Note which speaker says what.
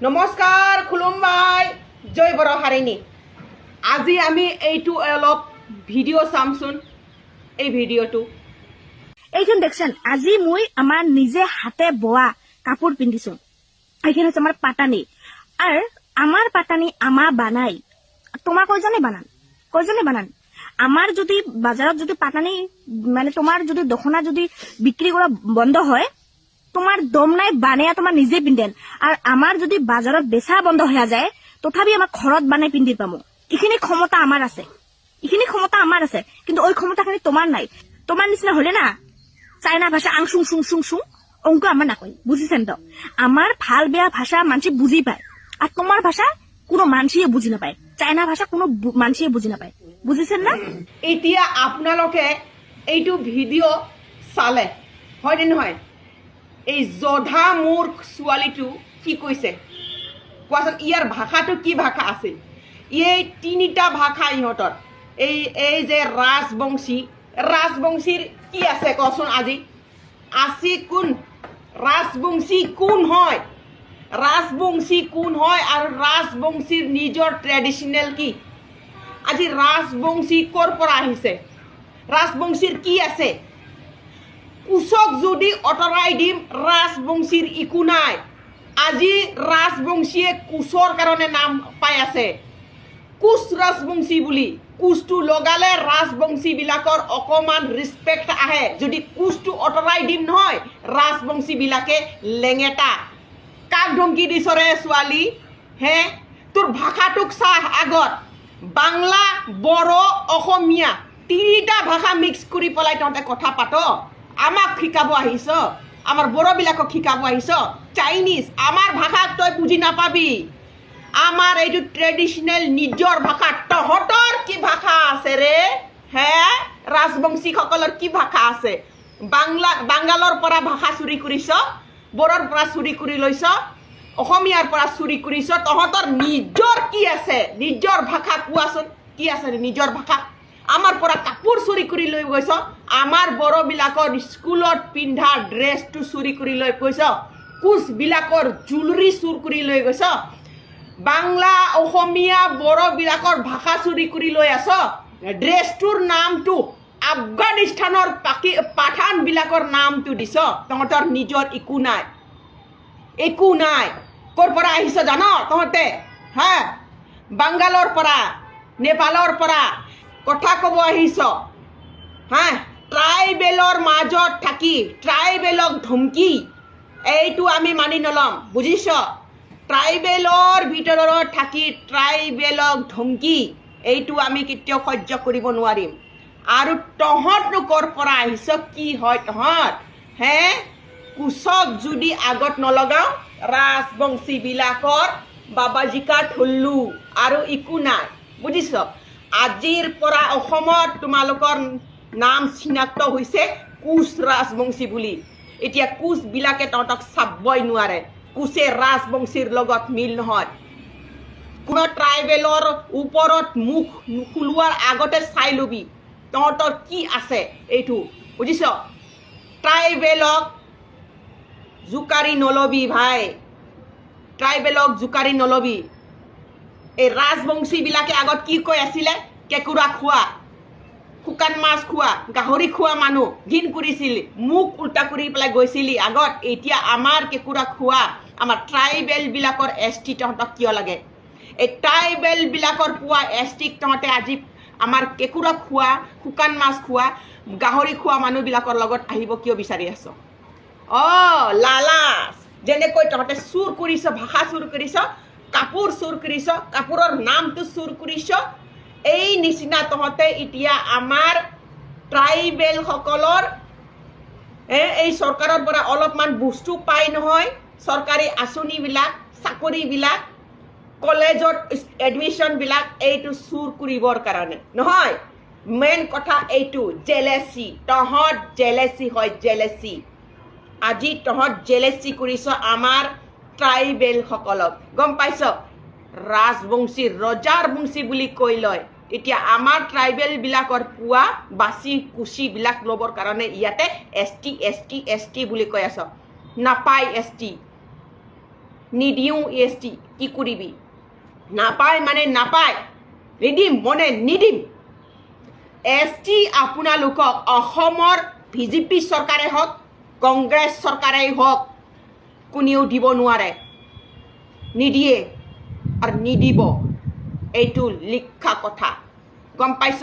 Speaker 1: নমস্কাৰ খুলুমবাই জয় বড়ো হাৰিণী আজি আমি এইটো অলপ ভিডিঅ' চামচোন এই ভিডিঅ'টো
Speaker 2: এইখন দেখছেন আজি মই আমার নিজে হাতে বোয়া কাপড় পিন্ধিছো এইখানে হচ্ছে আমার পাটানি আর আমার পাটানি আমা বানাই তোমার কয়জনে বানান আমার যদি বাজারত যদি পাটানি মানে তোমার যদি দখনা যদি বিক্রি করা বন্ধ হয় তোমার দম নাই বানিয়া তোমার নিজে পিন্ধেন আর আমার যদি বাজারত বেচা বন্ধ হয়ে যায় তথাপি আমার ঘরত বানাই পিন্ধি পামো এইখিনি ক্ষমতা আমার আছে কিন্তু ওই ক্ষমতাখানি তোমার নাই তোমার নিচিনা হলে না চাইনা ভাষা আং সুং সুং সুং সুং অঙ্ক আমার না কয় বুঝিছেন তো আমার ভাল বেয়া ভাষা মানুষ বুঝি পায় আর তোমার ভাষা কোনো মানুষই বুঝি নাপায় চাইনা ভাষা কোনো মানুষই বুঝি নাপায় বুঝিছেন না
Speaker 1: এতিয়া আপোনালোকে এইটো ভিডিঅ' চালে হয়নে নহয় এই জধা মূৰ্খ ছোৱালীটো কি কৈছে কোৱাচোন ইয়াৰ ভাষাটো কি ভাষা আছে এই তিনিটা ভাষা ইহঁতৰ এই যে ৰাজবংশীৰ কি আছে কচোন আজি কোন ৰাজবংশী কোন হয় আৰু ৰাজবংশীৰ নিজৰ ট্ৰেডিশ্যনেল কি আজি ৰাজবংশী ক'ৰ পৰা আহিছে ৰাজবংশীৰ কি আছে কুচক যদি অঁতৰাই দিম ৰাজবংশীৰ একো নাই আজি ৰাজবংশীয়ে কুচৰ কাৰণে নাম পাই আছে কুচ ৰাজবংশী বুলি কুচটো লগালে ৰাজবংশীবিলাকৰ অকণমান ৰিছপেক্ট আহে যদি কুচটো অঁতৰাই দিম নহয় ৰাজবংশীবিলাকে লেঙেটা কাক ধমকি দিছৰে ছোৱালী হে তোৰ ভাষাটোক চাহ আগত বাংলা বড়ো অসমীয়া তিনিটা ভাষা মিক্স কৰি পেলাই তহঁতে কথা পাত আমাক শিকাব আহিছ আমাৰ বড়োবিলাকক শিকাব আহিছ চাইনিজ আমাৰ ভাষাক তই বুজি নাপাবি আমাৰ এইটো ট্ৰেডিশ্যনেল নিজৰ ভাষা তহঁতৰ কি ভাষা আছে ৰে হে ৰাজবংশীসকলৰ কি ভাষা আছে বাংগালৰ পৰা ভাষা চুৰি কৰিছ বড়োৰ পৰা চুৰি কৰি লৈছ অসমীয়াৰ পৰা চুৰি কৰিছ তহঁতৰ নিজৰ কি আছে নিজৰ ভাষা কোৱাচোন কি আছে নিজৰ ভাষা আমাৰ পৰা কাপোৰ চুৰি কৰি লৈ গৈছ আমাৰ বড়োবিলাকৰ স্কুলত পিন্ধা ড্ৰেছটো চুৰি কৰি লৈ গৈছ কোচবিলাকৰ জুৱেলাৰী চুৰ কৰি লৈ গৈছ বাংলা অসমীয়া বড়োবিলাকৰ ভাষা চুৰি কৰি লৈ আছ ড্ৰেছটোৰ নামটো আফগানিস্তানৰ পাঠানবিলাকৰ নামটো দিছ তহঁতৰ নিজৰ একো নাই ক'ৰ পৰা আহিছ জান তহঁতে হা বাংগালৰ পৰা নেপালৰ পৰা কথা ক'ব আহিছ হা ট্ৰাইবেলৰ মাজত থাকি ট্ৰাইবেলক ধমকি এইটো আমি মানি নল'ম বুজিছ ট্ৰাইবেলৰ ভিতৰত থাকি ট্ৰাইবেলক ধমকি এইটো আমি কেতিয়াও সহ্য কৰিব নোৱাৰিম আৰু তহঁতনো ক'ৰ পৰা আহিছ কি হয় তহঁত হে কুচক যদি আগত নলগাওঁ ৰাজবংশীবিলাকৰ বাবাজিকা ঠুল্লু আৰু একো নাই বুজিছ আজিৰ পৰা অসমত তোমালোকৰ নাম চিনাক্ত হৈছে কোচ ৰাজবংশী বুলি এতিয়া কোচবিলাকে তহঁতক চাবই নোৱাৰে কোচে ৰাজবংশীৰ লগত মিল নহয় কোনো ট্ৰাইবেলৰ ওপৰত মুখ নুখুলোৱাৰ আগতে চাই ল'বি তহঁতৰ কি আছে এইটো বুজিছ ট্ৰাইবেলক জোকাৰি নল'বি ভাই ট্ৰাইবেলক জোকাৰি নল'বি এই ৰাজবংশীবিলাকে আগত কি কৈ আছিলে কেঁকুৰা খোৱা শুকান মাছ খোৱা গাহৰি খোৱা মানুহ ঘিণ কৰিছিল মুখ উল্টা কৰি পেলাই গৈছিলি আগত এতিয়া আমাৰ কেঁকুৰা খোৱা আমাৰ ট্ৰাইবেলবিলাকৰ এছ টি তহঁতক কিয় লাগে এই ট্ৰাইবেলবিলাকৰ পোৱা এছ টিক তহঁতে আজি আমাৰ কেঁকুৰা খোৱা শুকান মাছ খোৱা গাহৰি খোৱা মানুহবিলাকৰ লগত আহিব কিয় বিচাৰি আছ লালাচ যেনেকৈ তহঁতে চুৰ কৰিছ ভাষা চুৰ কৰিছ কাপোৰ চুৰ কৰিছ কাপোৰৰ নামটো চুৰ কৰিছ এই নিচিনা তহঁতে এতিয়া আমাৰ ট্ৰাইবেলসকলৰ এই চৰকাৰৰ পৰা অলপমান বস্তু পাই নহয় চৰকাৰী আঁচনিবিলাক চাকৰিবিলাক কলেজত এডমিশ্যনবিলাক এইটো চুৰ কৰিবৰ কাৰণে নহয় মেইন কথা এইটো জেলেচি তহঁত জেলেচি হয় জেলেচি আজি তহঁত জেলেচি কৰিছ আমাৰ ট্ৰাইবেলসকলক গম পাইছ ৰাজবংশী ৰজাৰ বংশী বুলি কৈ লয় এতিয়া আমাৰ ট্ৰাইবেলবিলাকৰ পোৱা বাচি কুচিবিলাক ল'বৰ কাৰণে ইয়াতে এছ টি বুলি কৈ আছ নাপায় এছ টি নিদিওঁ EST কি কৰিবি নাপায় মানে নাপায় নিদিম মনে নিদিম ST আপোনালোকক অসমৰ বিজেপি চৰকাৰে হওক কংগ্ৰেছ চৰকাৰেই হওক কোনেও দিব নোৱাৰে নিদিয়ে আৰু নিদিব এইটো লিখা কথা গম পাইছ